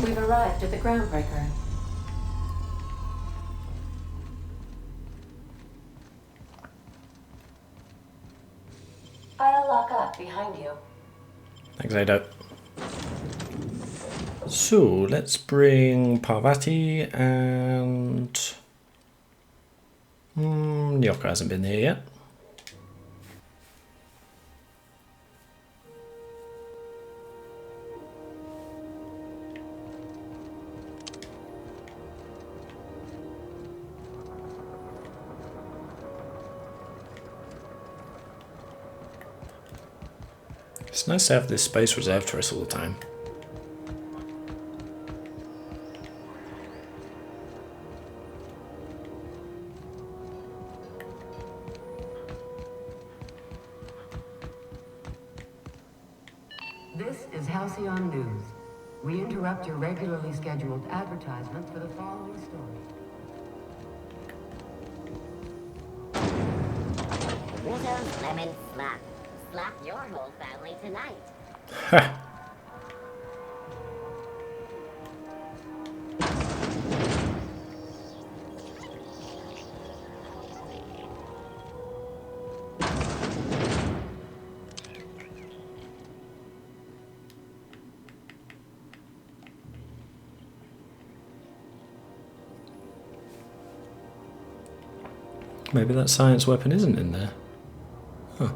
We've arrived at the groundbreaker. I'll lock up behind you. Thanks, Ada. So, let's bring Parvati and... Nyoka hasn't been here yet. It's nice to have this space reserved for us all the time. This is Halcyon News. We interrupt your regularly scheduled advertisements for the following story. Rizzo's Lemon Slap. Slap your whole family tonight. Ha! Maybe that science weapon isn't in there. Huh.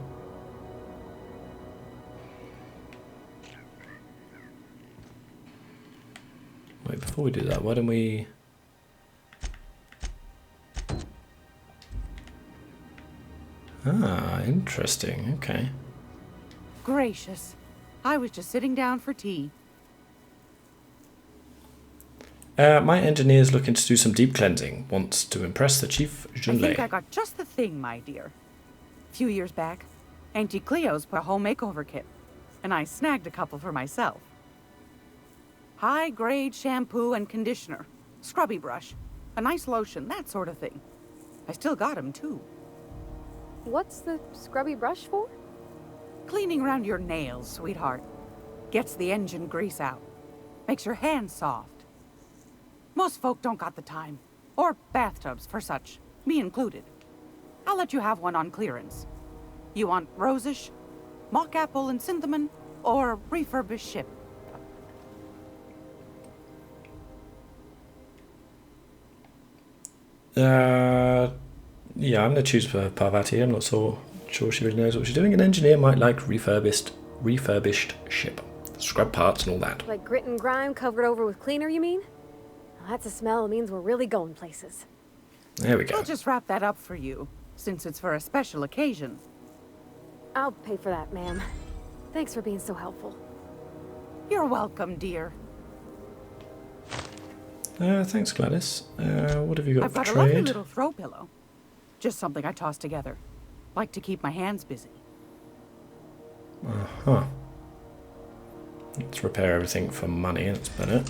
Wait, before we do that, why don't we... Ah, interesting, okay. Gracious. I was just sitting down for tea. My engineer's looking to do some deep cleansing. Wants to impress the Chief I Junlei. think I got just the thing, my dear. A few years back, Auntie Cleo's put a home makeover kit, and I snagged a couple for myself. High-grade shampoo and conditioner, scrubby brush, a nice lotion, that sort of thing. I still got 'em, too. What's the scrubby brush for? Cleaning around your nails, sweetheart. Gets the engine grease out. Makes your hands soft. Most folk don't got the time. Or bathtubs for such. Me included. I'll let you have one on clearance. You want rosish, mock apple and cinnamon, or refurbished ship? Yeah, I'm going to choose for Parvati. I'm not so sure she really knows what she's doing. An engineer might like refurbished ship. Scrub parts and all that. Like grit and grime covered over with cleaner, you mean? Well, that's a smell that means we're really going places. There we go. I'll just wrap that up for you, since it's for a special occasion. I'll pay for that, ma'am. Thanks for being so helpful. You're welcome, dear. Thanks, Gladys. What have you got I've for got a lovely trade? little throw pillow. Just something I toss together. Like to keep my hands busy. Uh-huh. Let's repair everything for money, that's better.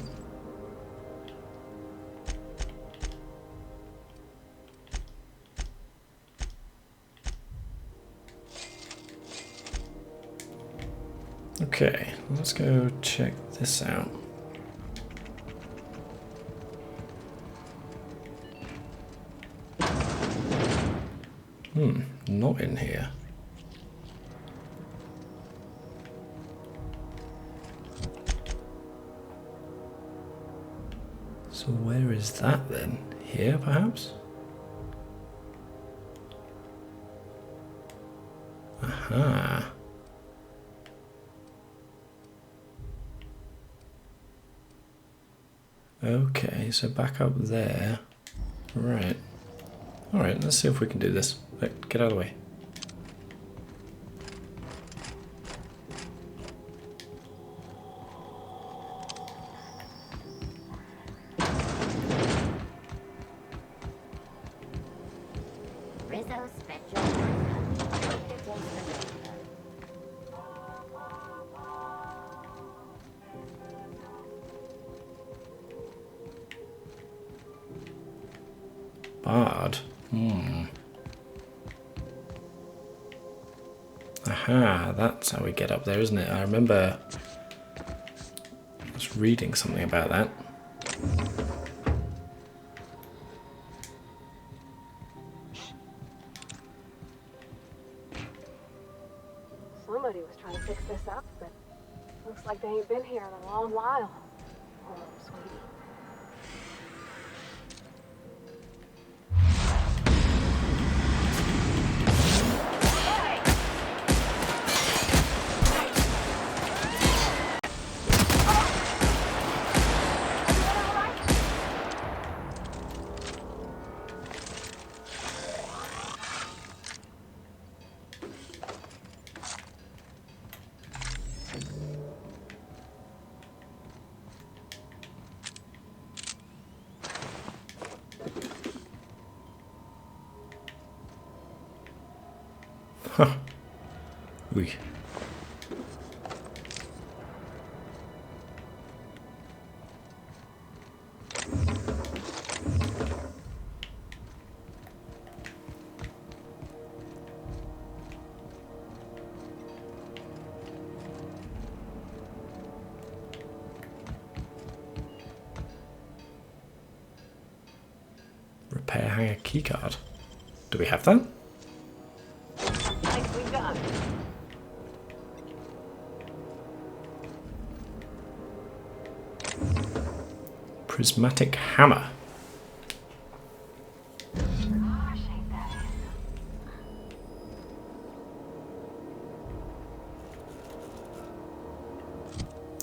Okay, let's go check this out. Not in here. So where is that then? Here, perhaps? Aha. Okay, so back up there. Right. Alright, let's see if we can do this. Wait, get out of the way. Rizzo Spectrum. Bard. Aha, that's how we get up there, isn't it? I remember... That's just reading something about that. Somebody was trying to fix this up, but looks like they ain't been here in a long while. Oh, sweetie. Huh. Oei. Repair hanger keycard. Do we have that? Nicely done. Prismatic hammer.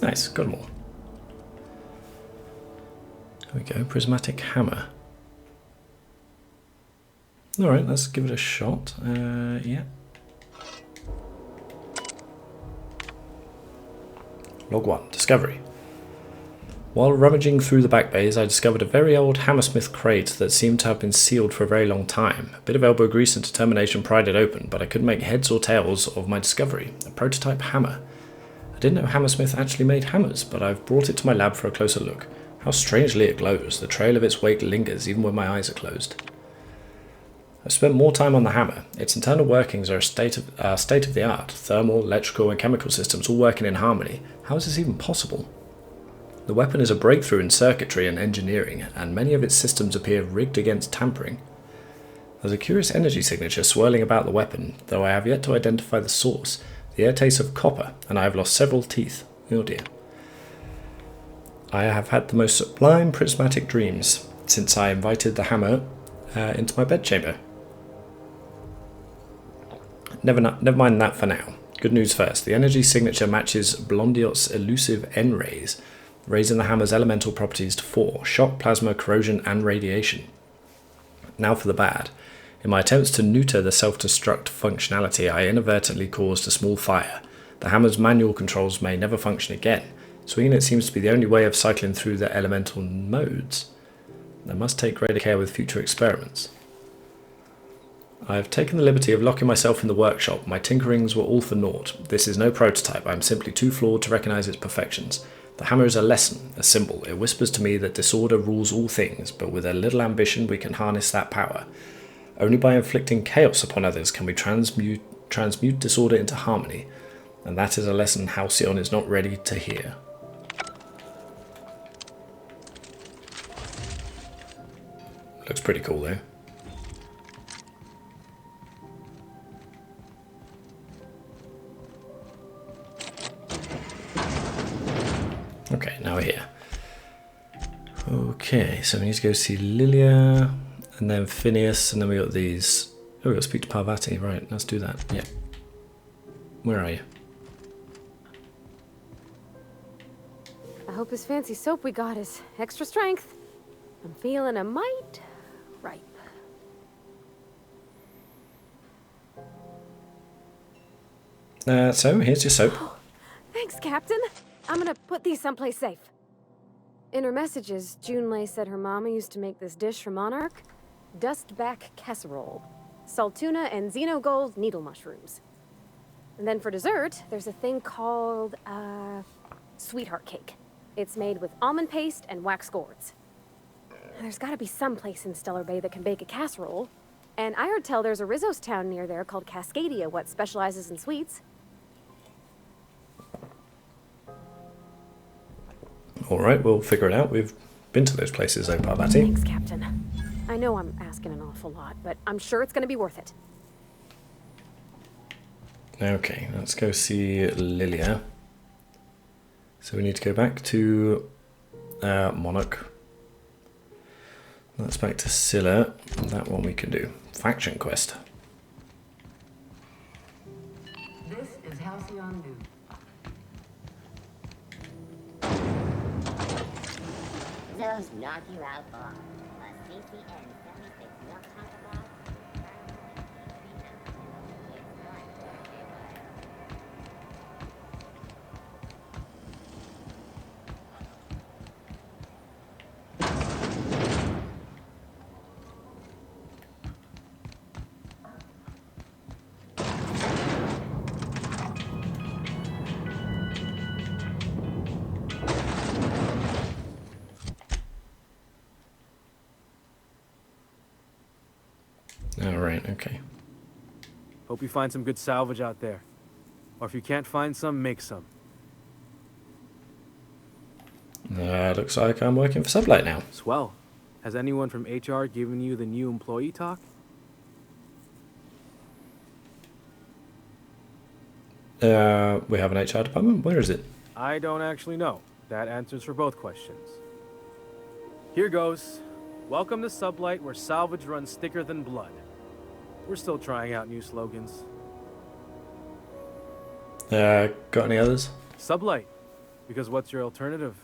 Nice, got them all. There we go, prismatic hammer. Alright, let's give it a shot. Yeah. Log 1, discovery. While rummaging through the back bays, I discovered a very old hammersmith crate that seemed to have been sealed for a very long time. A bit of elbow grease and determination pried it open, but I couldn't make heads or tails of my discovery. A prototype hammer. I didn't know Hammersmith actually made hammers, but I've brought it to my lab for a closer look. How strangely it glows. The trail of its weight lingers even when my eyes are closed. I've spent more time on the hammer. Its internal workings are state of the art. Thermal, electrical and chemical systems all working in harmony. How is this even possible? The weapon is a breakthrough in circuitry and engineering, and many of its systems appear rigged against tampering. There's a curious energy signature swirling about the weapon, though I have yet to identify the source. The air tastes of copper, and I have lost several teeth. Oh dear. I have had the most sublime prismatic dreams since I invited the hammer into my bedchamber. Never mind that for now. Good news first. The energy signature matches Blondiot's elusive N-rays, raising the hammer's elemental properties to 4: shock, plasma, corrosion, and radiation. Now for the bad. In my attempts to neuter the self-destruct functionality, I inadvertently caused a small fire. The hammer's manual controls may never function again. Swinging it seems to be the only way of cycling through the elemental modes. I must take greater care with future experiments. I have taken the liberty of locking myself in the workshop. My tinkerings were all for naught. This is no prototype. I am simply too flawed to recognise its perfections. The hammer is a lesson, a symbol. It whispers to me that disorder rules all things, but with a little ambition we can harness that power. Only by inflicting chaos upon others can we transmute disorder into harmony, and that is a lesson Halcyon is not ready to hear. Looks pretty cool though. Okay, now we're here. Okay, so we need to go see Lilia, and then Phineas, and then we got these. Oh, we got to speak to Parvati. Right, let's do that. Yeah. Where are you? I hope this fancy soap we got is extra strength. I'm feeling a mite ripe. So, here's your soap. Thanks, Captain. I'm gonna put these someplace safe. In her messages, Junlei said her mama used to make this dish for Monarch. Dustback casserole. Salt tuna and xenogold needle mushrooms. And then for dessert, there's a thing called, sweetheart cake. It's made with almond paste and wax gourds. There's gotta be some place in Stellar Bay that can bake a casserole. And I heard tell there's a Rizzo's town near there called Cascadia what specializes in sweets. Alright, we'll figure it out. We've been to those places, though, Parvati. Thanks, Captain. I know I'm asking an awful lot, but I'm sure it's gonna be worth it. Okay, let's go see Lilia. So we need to go back to Monarch. That's back to Scylla. That one we can do. Faction quest. This is Halcyon New. Those knock you out bombs. A CCN 76 not talk about. Alright, okay. Hope you find some good salvage out there. Or if you can't find some, make some. Looks like I'm working for Sublight now. Swell. Has anyone from HR given you the new employee talk? We have an HR department? Where is it? I don't actually know. That answers for both questions. Here goes. Welcome to Sublight, where salvage runs thicker than blood. We're still trying out new slogans. Got any others? Sublight. Because what's your alternative?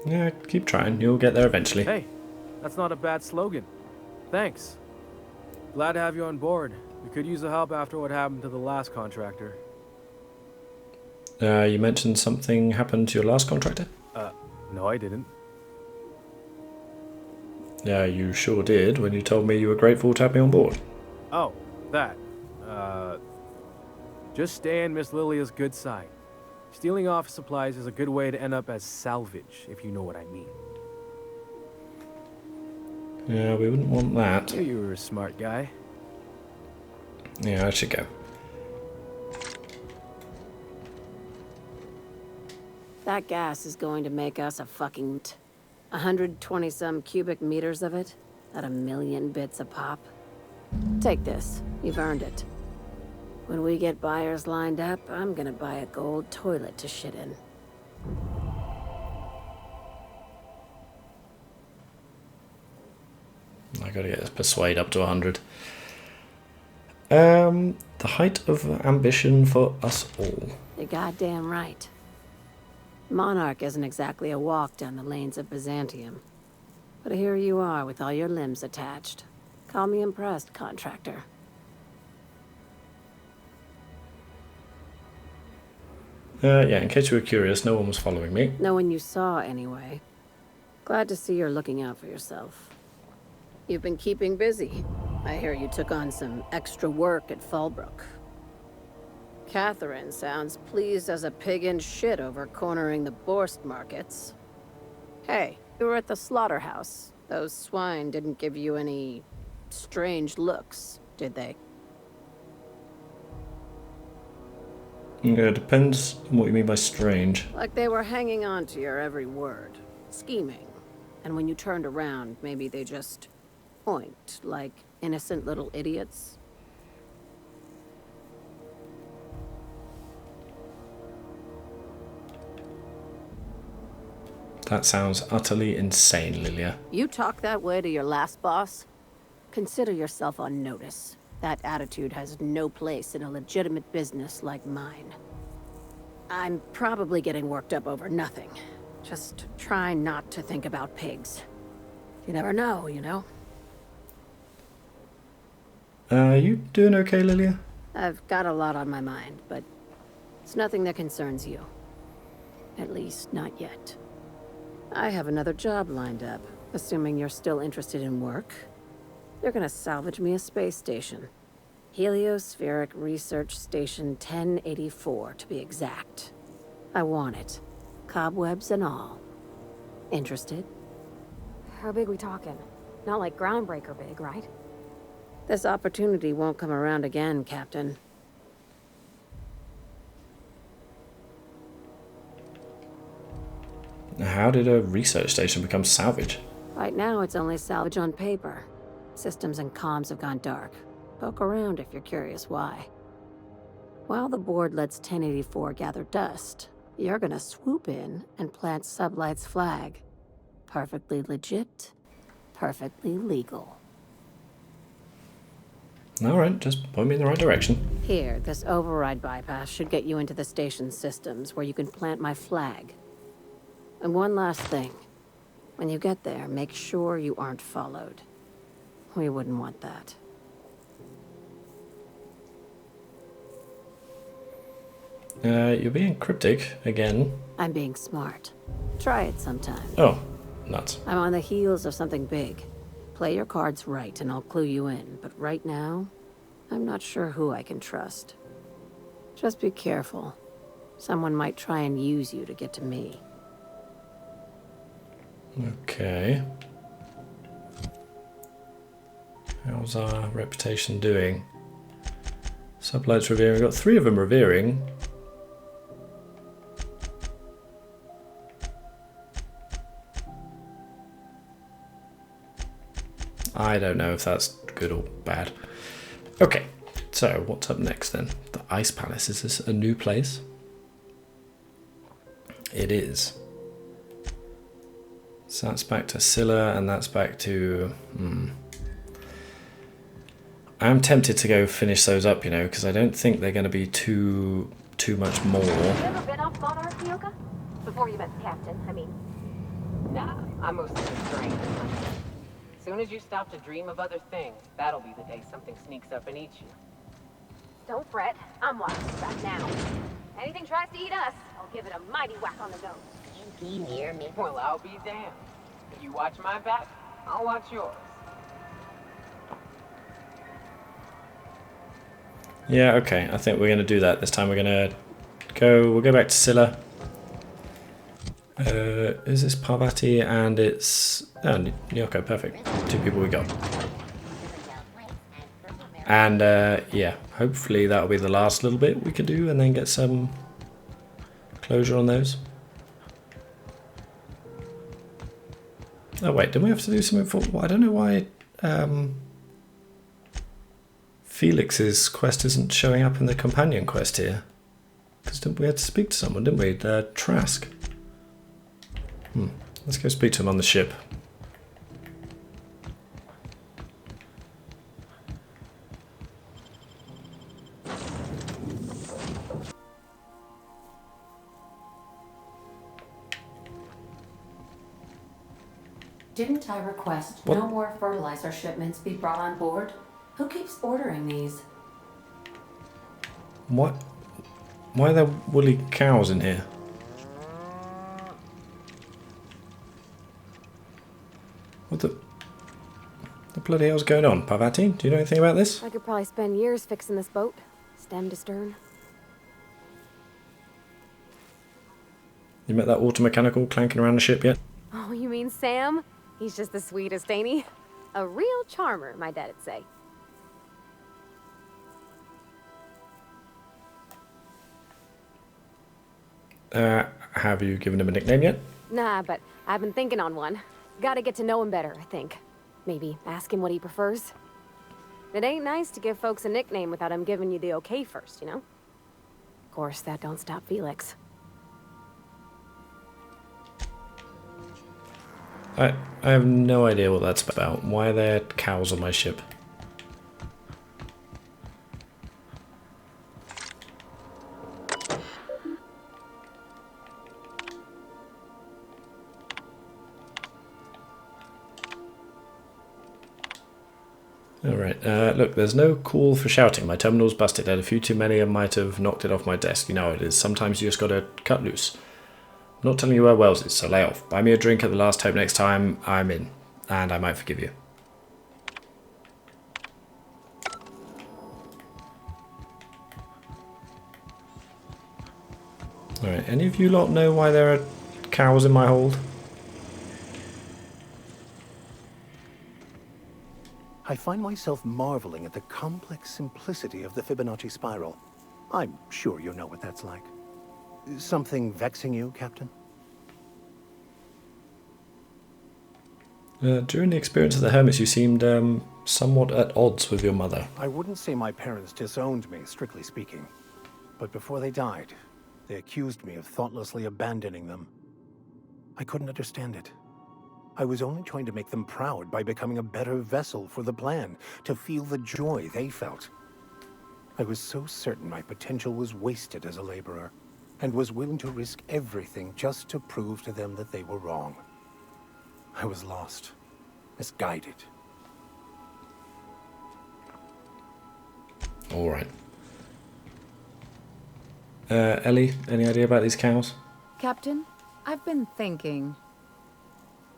Yeah, keep trying. You'll get there eventually. Hey, that's not a bad slogan. Thanks. Glad to have you on board. We could use the help after what happened to the last contractor. You mentioned something happened to your last contractor? No, I didn't. Yeah, you sure did when you told me you were grateful to have me on board. Oh, that. Just stay in Miss Lilia's good side. Stealing office supplies is a good way to end up as salvage, if you know what I mean. Yeah, we wouldn't want that. Knew you were a smart guy. Yeah, I should go. That gas is going to make us a fucking 120-some cubic meters of it at 1,000,000 bits a pop. Take this. You've earned it. When we get buyers lined up, I'm gonna buy a gold toilet to shit in. I gotta get this persuade up to 100. The height of ambition for us all. You're goddamn right. Monarch isn't exactly a walk down the lanes of Byzantium. But here you are with all your limbs attached. Call me impressed, contractor. Yeah, in case you were curious, no one was following me. No one you saw, anyway. Glad to see you're looking out for yourself. You've been keeping busy. I hear you took on some extra work at Fallbrook. Catherine sounds pleased as a pig in shit over cornering the Borst markets. Hey, you were at the slaughterhouse. Those swine didn't give you any strange looks, did they? Yeah, it depends on what you mean by strange. Like they were hanging on to your every word, scheming. And when you turned around, maybe they just point like innocent little idiots. That sounds utterly insane, Lilia. You talk that way to your last boss? Consider yourself on notice. That attitude has no place in a legitimate business like mine. I'm probably getting worked up over nothing. Just try not to think about pigs. You never know, you know? You doing okay, Lilia? I've got a lot on my mind, but it's nothing that concerns you. At least, not yet. I have another job lined up, assuming you're still interested in work. They're gonna salvage me a space station. Heliospheric Research Station 1084, to be exact. I want it. Cobwebs and all. Interested? How big we talking? Not like groundbreaker big, right? This opportunity won't come around again, Captain. how did a research station become salvage? Right now, it's only salvage on paper. Systems and comms have gone dark. Poke around if you're curious why. While the board lets 1084 gather dust, you're gonna swoop in and plant Sublight's flag. Perfectly legit, perfectly legal. Alright, just point me in the right direction. Here, this override bypass should get you into the station's systems where you can plant my flag. And one last thing. When you get there, make sure you aren't followed. We wouldn't want that. You're being cryptic again. I'm being smart. Try it sometime. Oh, nuts. I'm on the heels of something big. Play your cards right and I'll clue you in, but right now, I'm not sure who I can trust. Just be careful. Someone might try and use you to get to me. Okay. How's our reputation doing? Sublight's revering. We've got 3 of them revering. I don't know if that's good or bad. Okay, so what's up next then? The Ice Palace. Is this a new place? It is. So that's back to Scylla, and that's back to... I'm tempted to go finish those up, you know, because I don't think they're going to be too much more. You ever been off Monarch, Yoka? Before you met the captain, I mean. Nah, I'm mostly just drained. As soon as you stop to dream of other things, that'll be the day something sneaks up and eats you. Don't fret. I'm watching back now. Anything tries to eat us, I'll give it a mighty whack on the nose. You be near me. Well, I'll be damned. You watch my back, I'll watch yours. Yeah, okay. I think we're going to do that. This time we're going to go... We'll go back to Scylla. Is this Parvati? And it's... Oh, Nyoko, perfect. 2 people we got. And, yeah. Hopefully that'll be the last little bit we can do and then get some closure on those. Oh, wait. Didn't we have to do something for... Well, I don't know why... Felix's quest isn't showing up in the companion quest here. Because we had to speak to someone, didn't we? Trask. Let's go speak to him on the ship. Didn't I request What? no more fertilizer shipments be brought on board? Who keeps ordering these? What? Why are there woolly cows in here? What the bloody hell's going on? Parvati, do you know anything about this? I could probably spend years fixing this boat, stem to stern. You met that auto mechanical clanking around the ship yet? Oh, you mean Sam? He's just the sweetest, ain't he? A real charmer, my dad'd say. Have you given him a nickname yet? Nah, but I've been thinking on one. Gotta get to know him better, I think. Maybe ask him what he prefers. It ain't nice to give folks a nickname without him giving you the okay first, you know? Of course, that don't stop Felix. I have no idea what that's about. Why are there cows on my ship? Alright, look, there's no call for shouting. My terminal's busted. I had a few too many and might have knocked it off my desk. You know how it is. Sometimes you just gotta cut loose. I'm not telling you where Wells is, so lay off. Buy me a drink at the last hope next time I'm in, and I might forgive you. Alright, any of you lot know why there are cows in my hold? I find myself marveling at the complex simplicity of the Fibonacci spiral. I'm sure you know what that's like. Something vexing you, Captain? During the experience of the hermits, you seemed somewhat at odds with your mother. I wouldn't say my parents disowned me, strictly speaking. But before they died, they accused me of thoughtlessly abandoning them. I couldn't understand it. I was only trying to make them proud by becoming a better vessel for the plan, to feel the joy they felt. I was so certain my potential was wasted as a laborer, and was willing to risk everything just to prove to them that they were wrong. I was lost, misguided. All right. Ellie, any idea about these cows? Captain, I've been thinking.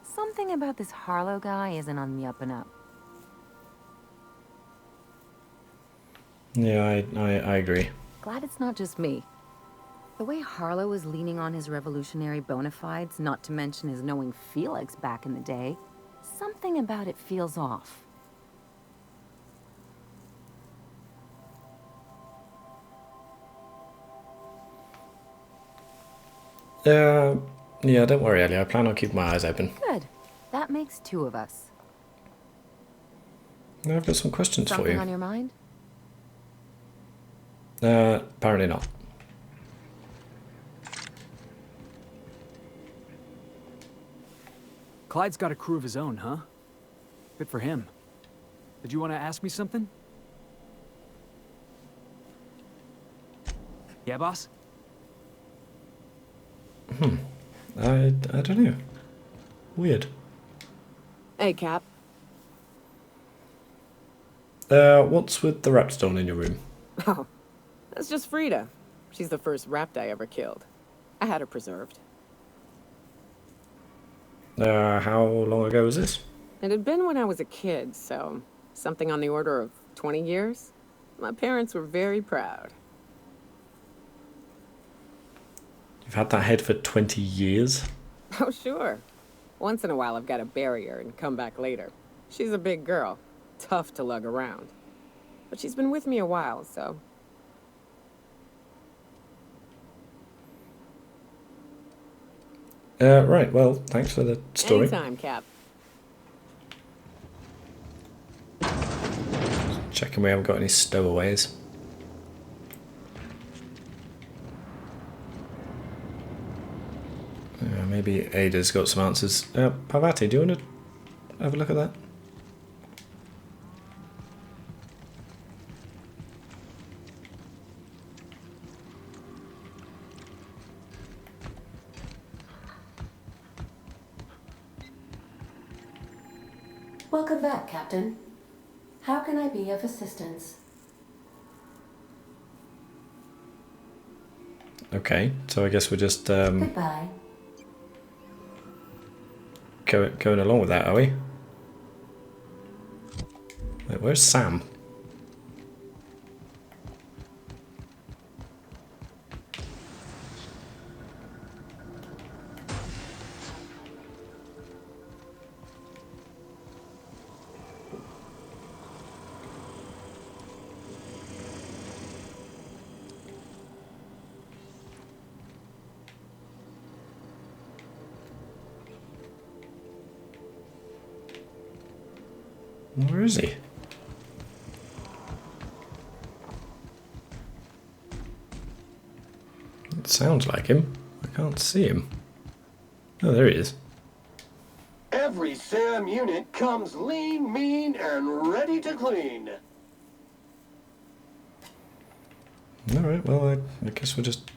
Something about this Harlow guy isn't on the up and up. Yeah, I agree. Glad it's not just me. The way Harlow was leaning on his revolutionary bona fides, not to mention his knowing Felix back in the day, something about it feels off. Yeah, don't worry, Ellie. I plan on keeping my eyes open. Good. That makes two of us. Now I've got some questions for Something you. on your mind? Apparently not. Clyde's got a crew of his own, huh? Good for him. Did you want to ask me something? Yeah, boss? I don't know. Weird. Hey, Cap. What's with the rapstone in your room? Oh, that's just Frida. She's the first rapt I ever killed. I had her preserved. How long ago was this? It had been when I was a kid, so something on the order of 20 years. My parents were very proud. You've had that head for 20 years? Oh, sure. Once in a while I've got to bury her and come back later. She's a big girl. Tough to lug around. But she's been with me a while, so... Right, well, thanks for the story. Anytime, Cap. Checking we haven't got any stowaways. Maybe Ada's got some answers. Parvati, do you want to have a look at that? Welcome back, Captain. How can I be of assistance? Okay, so I guess we're just Goodbye. going along with that, are we? Wait, where's Sam? Where is he? It sounds like him. I can't see him. Oh, there he is. Every SAM unit comes lean, mean, and ready to clean. Alright, well, I guess we're just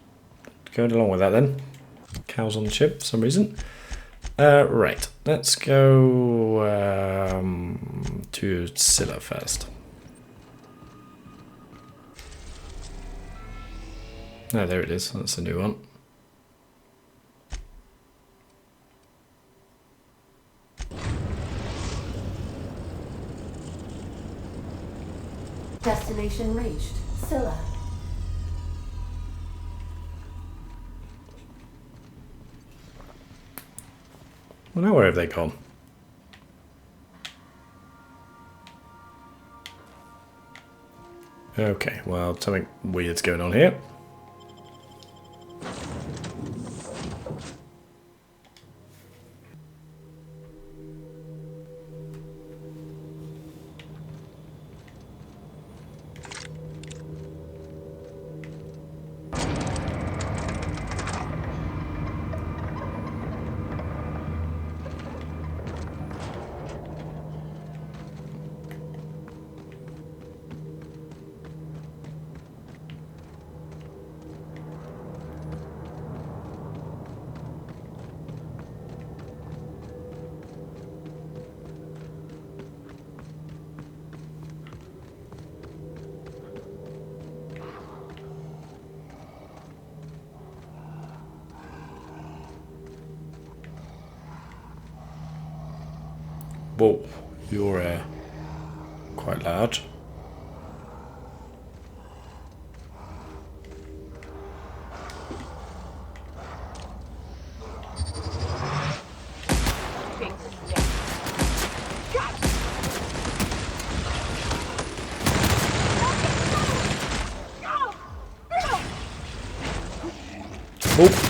going along with that then. Cows on the ship for some reason. Right, let's go to Scylla first. Oh, there it is. That's a new one. Destination reached. Scylla. Well, now where have they gone? Okay, well, something weird's going on here. Whoa, you're quite large. Oh.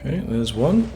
Okay, there's one.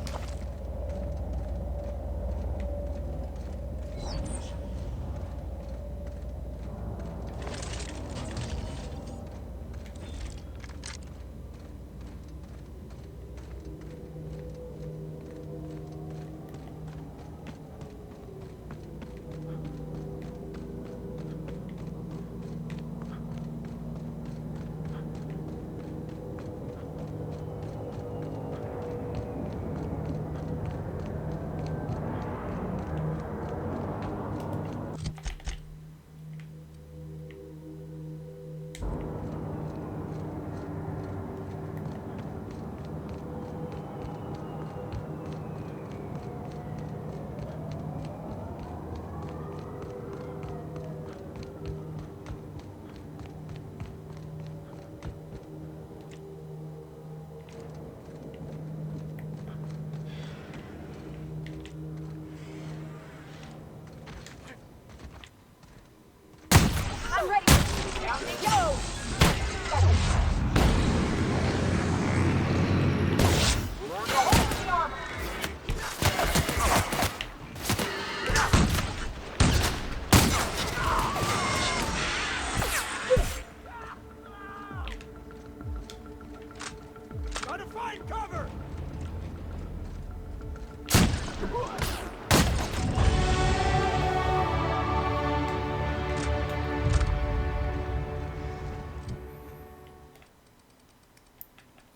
I'm ready. Down they go. Gotta find cover!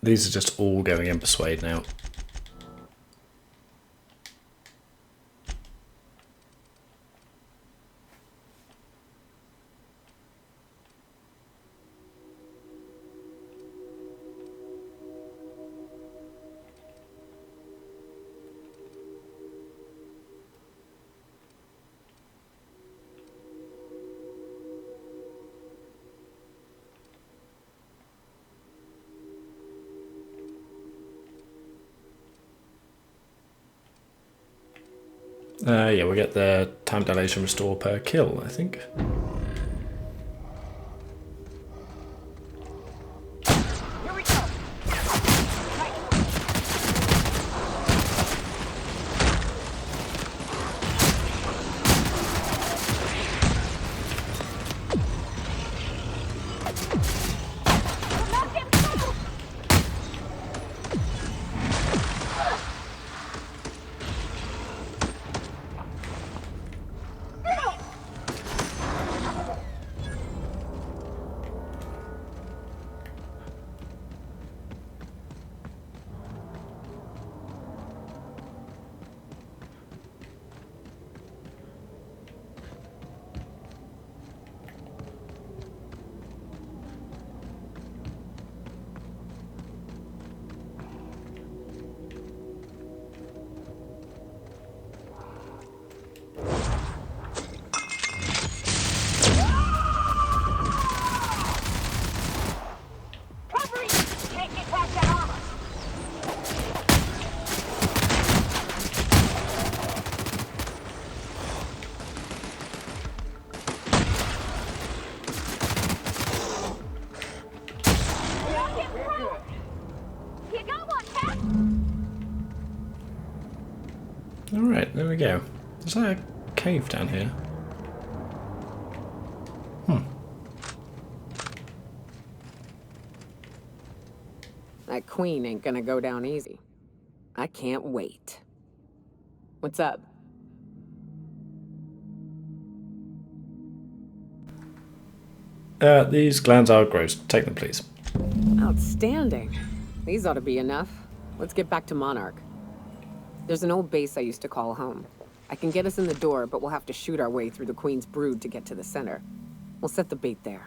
These are just all going in Persuade now. Yeah, we'll get the time dilation restore per kill, I think. Here we go. can't get past that armor. You got one, Cat? Alright, there we go. Is that a cave down here? That queen ain't gonna go down easy. I can't wait. What's up? These glands are gross. Take them, please. Outstanding. These ought to be enough. Let's get back to Monarch. There's an old base I used to call home. I can get us in the door, but we'll have to shoot our way through the Queen's brood to get to the center. We'll set the bait there.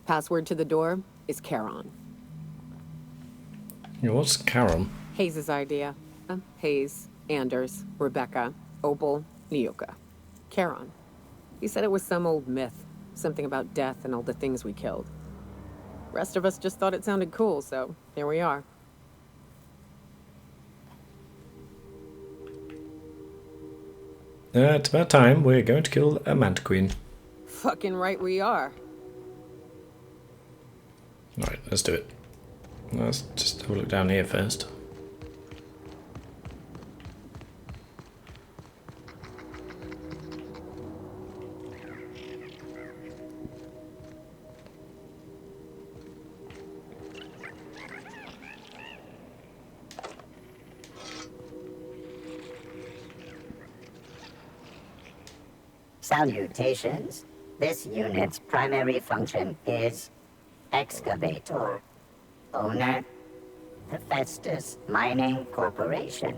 Password to the door is Charon. Yeah, what's Charon? Hayes' idea. Hayes, Anders, Rebecca, Opal, Nyoka. Charon. He said it was some old myth. Something about death and all the things we killed. Rest of us just thought it sounded cool, so here we are. It's about time. We're going to kill a Manta Queen. Fucking right we are. Alright, let's do it. Let's just have a look down here first. Salutations. This unit's primary function is excavator. Owner, Hephaestus Mining Corporation.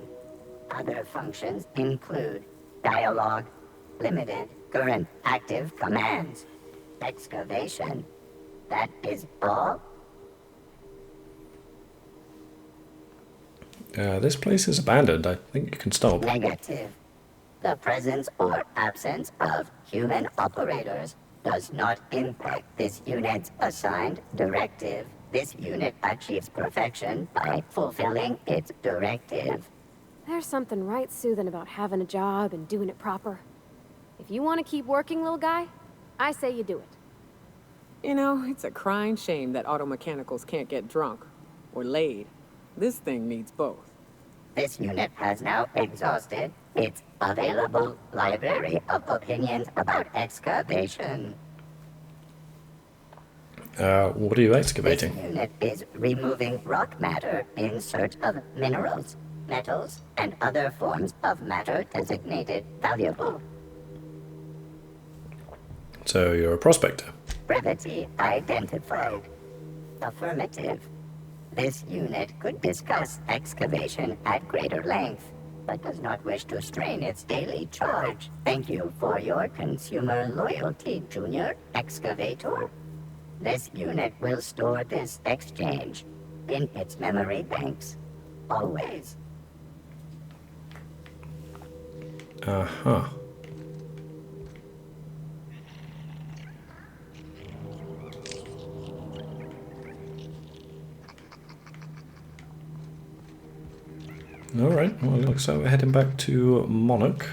Other functions include dialogue, limited, current, active commands, excavation. That is all. This place is abandoned. I think you can stop. Negative. The presence or absence of human operators does not impact this unit's assigned directive. This unit achieves perfection by fulfilling its directive. There's something right soothing about having a job and doing it proper. If you want to keep working, little guy, I say you do it. You know, it's a crying shame that auto mechanicals can't get drunk. Or laid. This thing needs both. This unit has now exhausted its available library of opinions about excavation. What are you excavating? This unit is removing rock matter in search of minerals, metals, and other forms of matter designated valuable. So you're a prospector? Brevity identified. Affirmative. This unit could discuss excavation at greater length, but does not wish to strain its daily charge. Thank you for your consumer loyalty, Junior Excavator. This unit will store this exchange in its memory banks, always. Uh-huh. Alright, well, it looks like we're heading back to Monarch.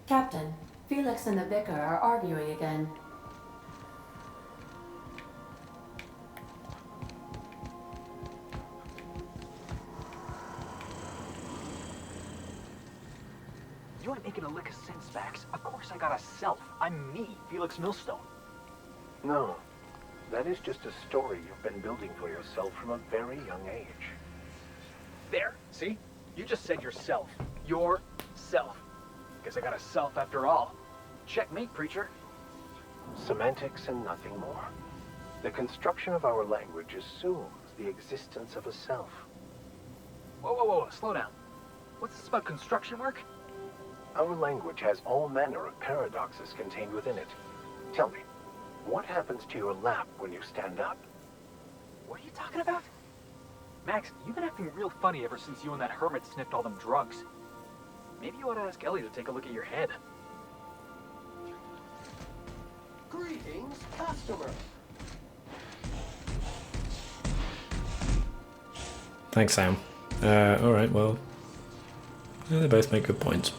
Captain, Felix and the Vicar are arguing again. You ain't making a lick of sense, Max. Of course I got a self. I'm me, Felix Millstone. No, that is just a story you've been building for yourself from a very young age. There, see? You just said yourself. Yourself. Guess I got a self after all. Checkmate, preacher. Semantics and nothing more. The construction of our language assumes the existence of a self. Whoa, whoa, whoa, slow down. What's this about construction work? Our language has all manner of paradoxes contained within it. Tell me, what happens to your lap when you stand up? What are you talking about? Max, you've been acting real funny ever since you and that hermit sniffed all them drugs. Maybe you ought to ask Ellie to take a look at your head. Greetings, customer. Thanks, Sam. Alright, well, they both make good points.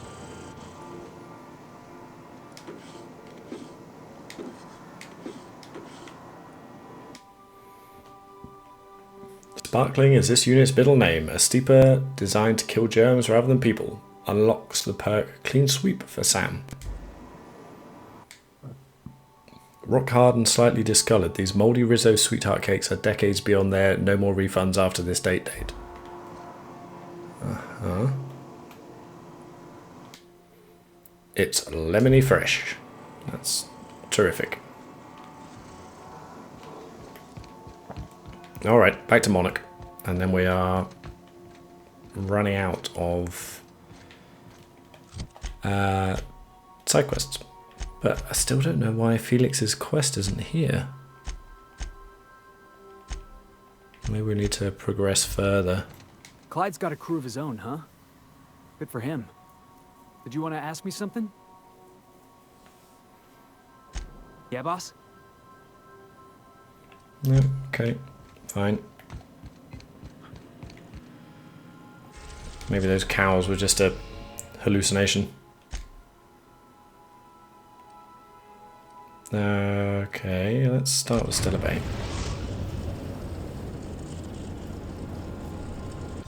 Sparkling is this unit's middle name. A steeper designed to kill germs rather than people. Unlocks the perk Clean Sweep for Sam. Rock hard and slightly discoloured, these mouldy Rizzo sweetheart cakes are decades beyond their no more refunds after this date. It's lemony fresh. That's terrific. Alright, back to Monarch. And then we are running out of side quests. But I still don't know why Felix's quest isn't here. Maybe we need to progress further. Clyde's got a crew of his own, huh? Good for him. Did you want to ask me something? Yeah, boss? No, okay, fine. Maybe those cows were just a hallucination. Okay, let's start with Stella Bay.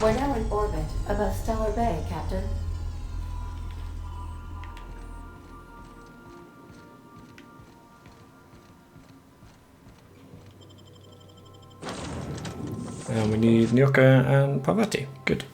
We're now in orbit above Stellar Bay, Captain. And we need Nyoka and Parvati. Good.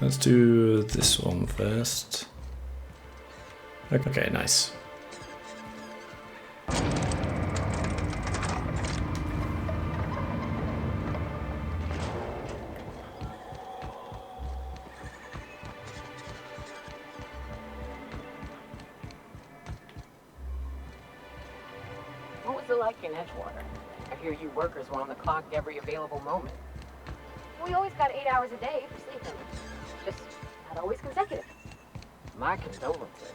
Let's do this one first. Okay, nice. What was it like in Edgewater? I hear you workers were on the clock every available moment. We always got 8 hours a day for sleeping. Just not always consecutive. My condolences.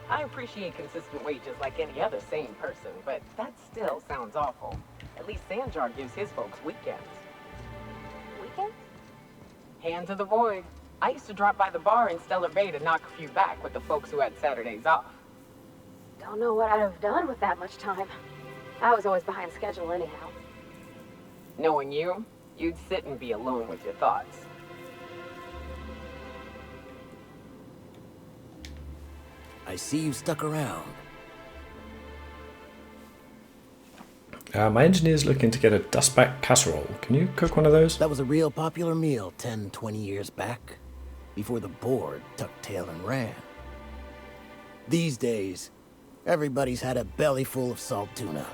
I appreciate consistent wages like any other sane person, but that still sounds awful. At least Sanjar gives his folks weekends. Weekends? Hand to the void. I used to drop by the bar in Stellar Bay to knock a few back with the folks who had Saturdays off. Don't know what I'd have done with that much time. I was always behind schedule anyhow. Knowing you, you'd sit and be alone with your thoughts. I see you stuck around. My engineer's looking to get a dustback casserole. Can you cook one of those? That was a real popular meal 10, 20 years back, before the board tucked tail and ran. These days, everybody's had a belly full of salt tuna.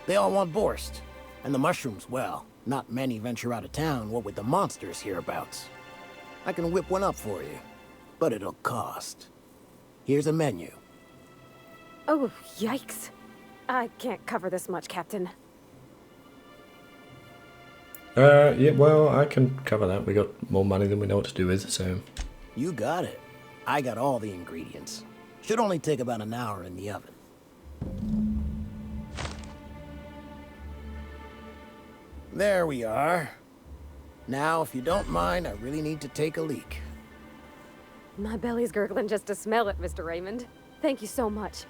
They all want borscht. And the mushrooms, well, not many venture out of town, what with the monsters hereabouts. I can whip one up for you, but it'll cost. Here's a menu. Oh, yikes. I can't cover this much, Captain. Yeah, well, I can cover that. We got more money than we know what to do with, so... You got it. I got all the ingredients. Should only take about an hour in the oven. There we are. Now, if you don't mind, I really need to take a leak. My belly's gurgling just to smell it, Mr. Raymond. Thank you so much.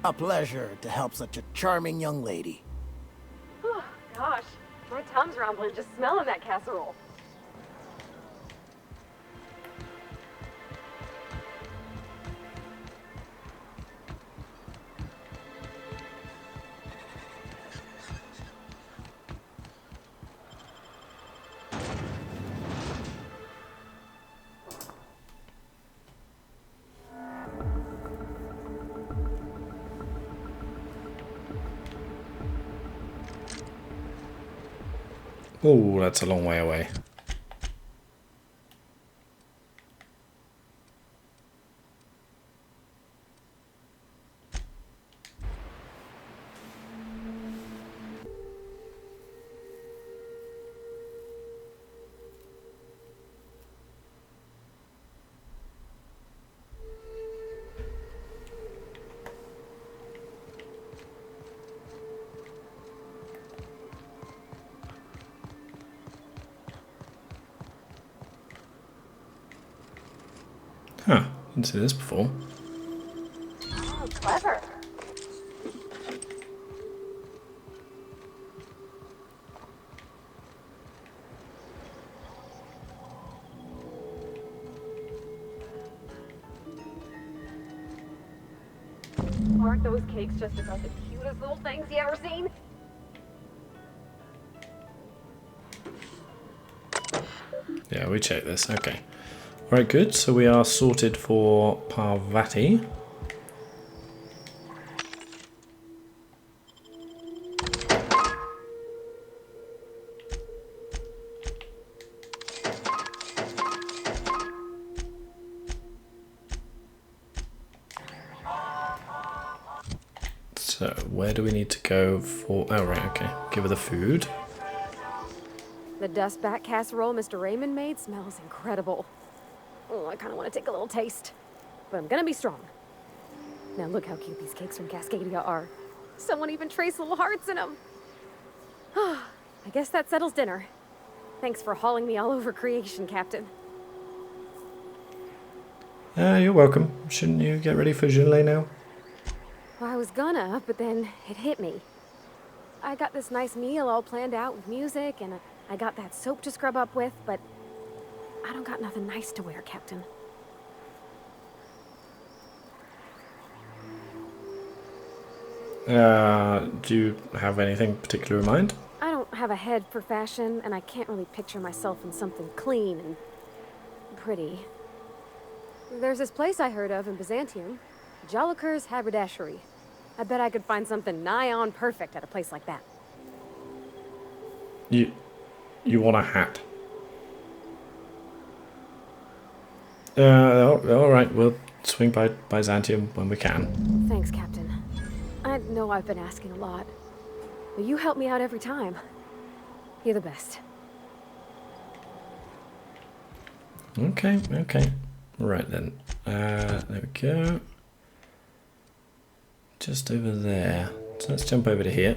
A pleasure to help such a charming young lady. Oh, gosh. My tongue's rumbling just smelling that casserole. Oh, that's a long way away. Huh, didn't see this before. Oh, clever. Aren't those cakes just about the cutest little things you ever seen? Yeah, we checked this. Okay. Alright, good. So we are sorted for Parvati. So, where do we need to go for... Oh, right, okay. Give her the food. The dustback casserole Mr. Raymond made smells incredible. Oh, I kind of want to take a little taste. But I'm gonna be strong. Now look how cute these cakes from Cascadia are. Someone even traced little hearts in them. I guess that settles dinner. Thanks for hauling me all over creation, Captain. You're welcome. Shouldn't you get ready for Junlei now? Well, I was gonna, but then it hit me. I got this nice meal all planned out with music, and I got that soap to scrub up with, but I don't got nothing nice to wear, Captain. Do you have anything particular in mind? I don't have a head for fashion, and I can't really picture myself in something clean and pretty. There's this place I heard of in Byzantium, Joliker's Haberdashery. I bet I could find something nigh on perfect at a place like that. You want a hat? Alright, we'll swing by Byzantium when we can. Thanks, Captain. I know I've been asking a lot, but you help me out every time. You're the best. Okay. Right then. There we go. Just over there. So let's jump over to here.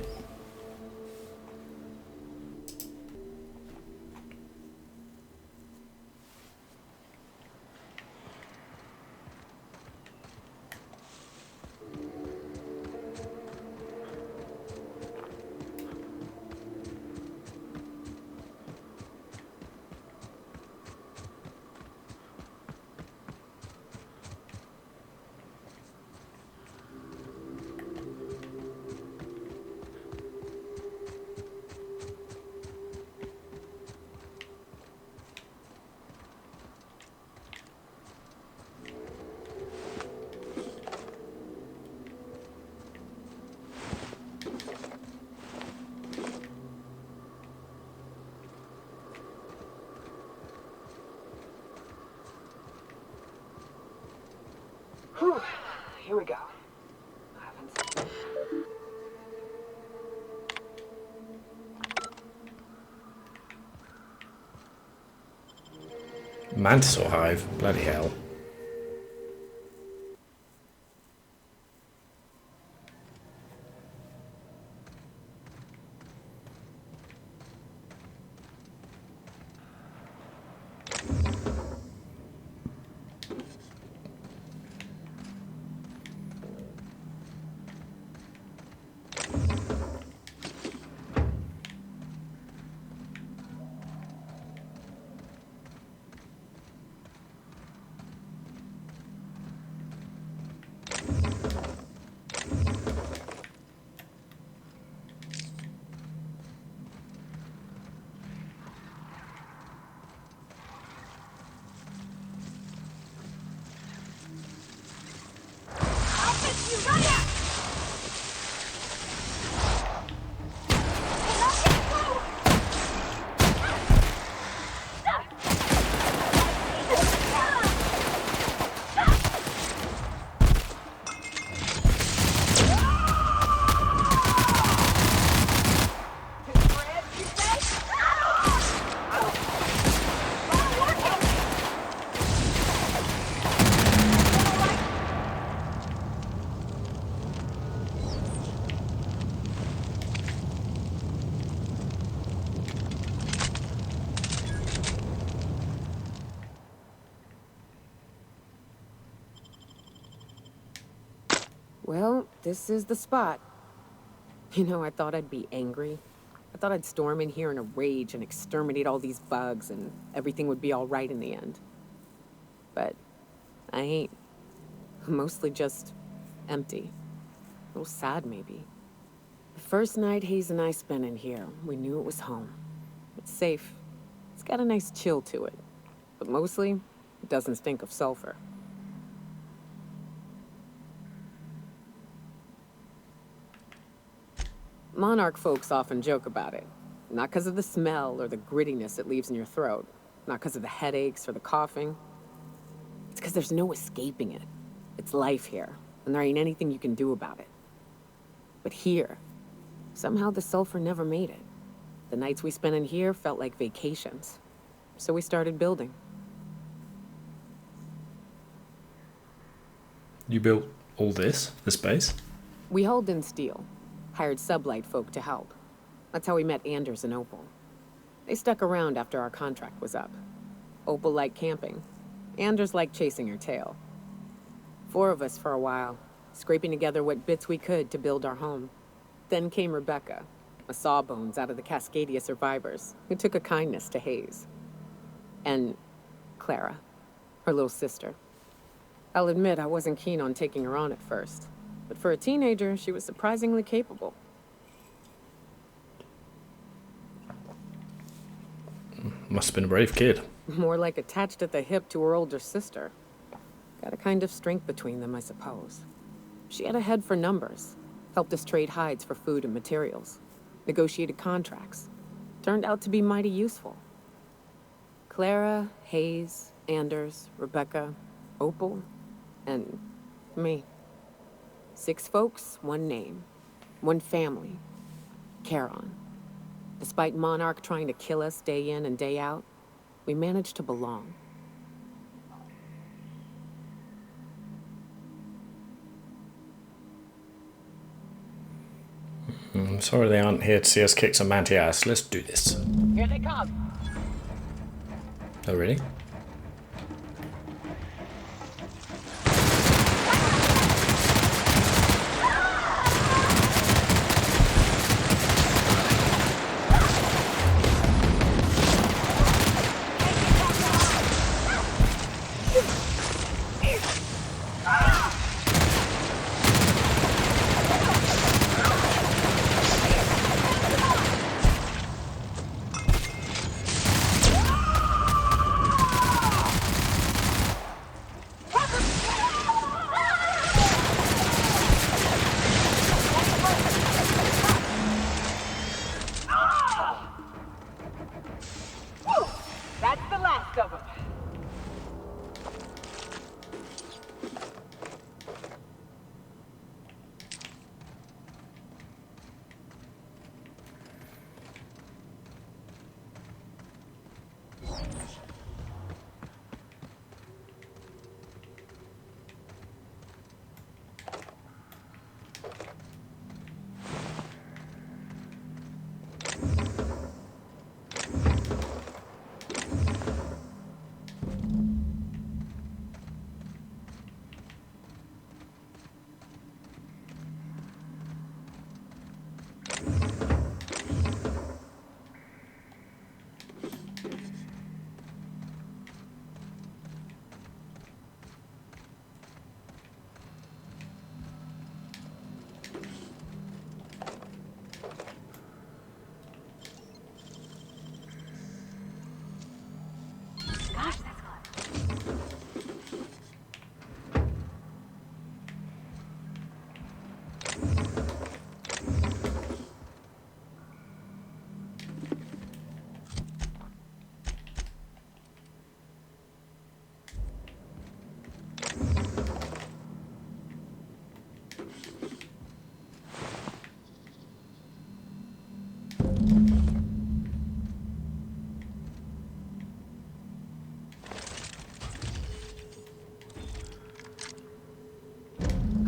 Whew. Here we go. Mantisaur hive? Bloody hell. Well, this is the spot. You know, I thought I'd be angry. I thought I'd storm in here in a rage and exterminate all these bugs and everything would be all right in the end. But I ain't. Mostly just empty. A little sad, maybe. The first night Hayes and I spent in here, we knew it was home. It's safe. It's got a nice chill to it. But mostly, it doesn't stink of sulfur. Monarch folks often joke about it. Not because of the smell or the grittiness it leaves in your throat. Not because of the headaches or the coughing. It's because there's no escaping it. It's life here, and there ain't anything you can do about it. But here, somehow the sulfur never made it. The nights we spent in here felt like vacations. So we started building. You built all this, the space? We hauled in steel, hired sublight folk to help. That's how we met Anders and Opal. They stuck around after our contract was up. Opal liked camping. Anders liked chasing her tail. 4 of us for a while, scraping together what bits we could to build our home. Then came Rebecca, a sawbones out of the Cascadia survivors, who took a kindness to Hayes. And Clara, her little sister. I'll admit I wasn't keen on taking her on at first, but for a teenager, she was surprisingly capable. Must have been a brave kid. More like attached at the hip to her older sister. Got a kind of strength between them, I suppose. She had a head for numbers, helped us trade hides for food and materials, negotiated contracts. Turned out to be mighty useful. Clara, Hayes, Anders, Rebecca, Opal, and me. 6 folks, 1 name, 1 family, Charon. Despite Monarch trying to kill us day in and day out, we managed to belong. I'm sorry they aren't here to see us kick some manti ass. Let's do this. Here they come. Oh, really? That's the last of them.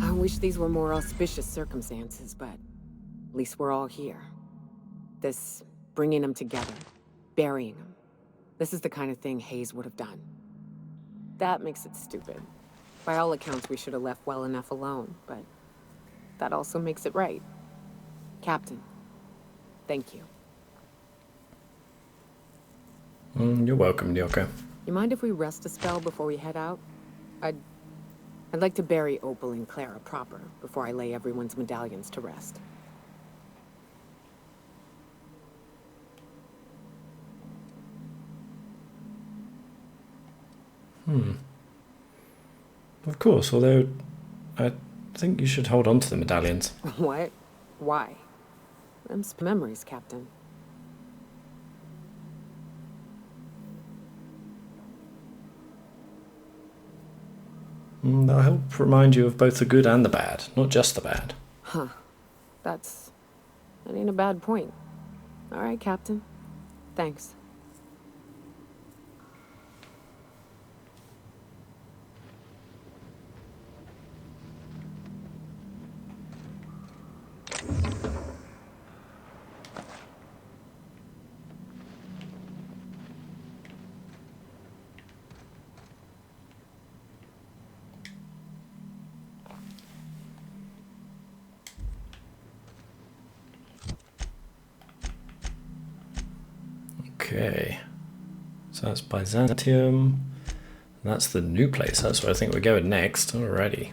I wish these were more auspicious circumstances, but at least we're all here. This bringing them together, burying them. This is the kind of thing Hayes would have done. That makes it stupid. By all accounts, we should have left well enough alone, but that also makes it right. Captain, thank you. You're welcome, Nyoko. You mind if we rest a spell before we head out? I'd like to bury Opal and Clara proper before I lay everyone's medallions to rest. Of course, although I think you should hold on to the medallions. What? Why? Them's memories, Captain. They'll help remind you of both the good and the bad, not just the bad. Huh. That ain't a bad point. All right, Captain. Thanks. Okay, so that's Byzantium. That's the new place. That's where I think we're going next. Alrighty.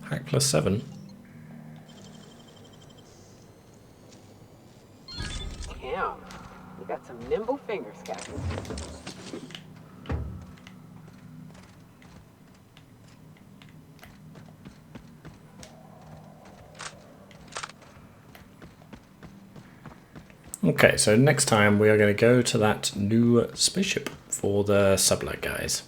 Hack +7. Damn, you got some nimble fingers, Captain. Okay, so next time we are going to go to that new spaceship for the sublight guys.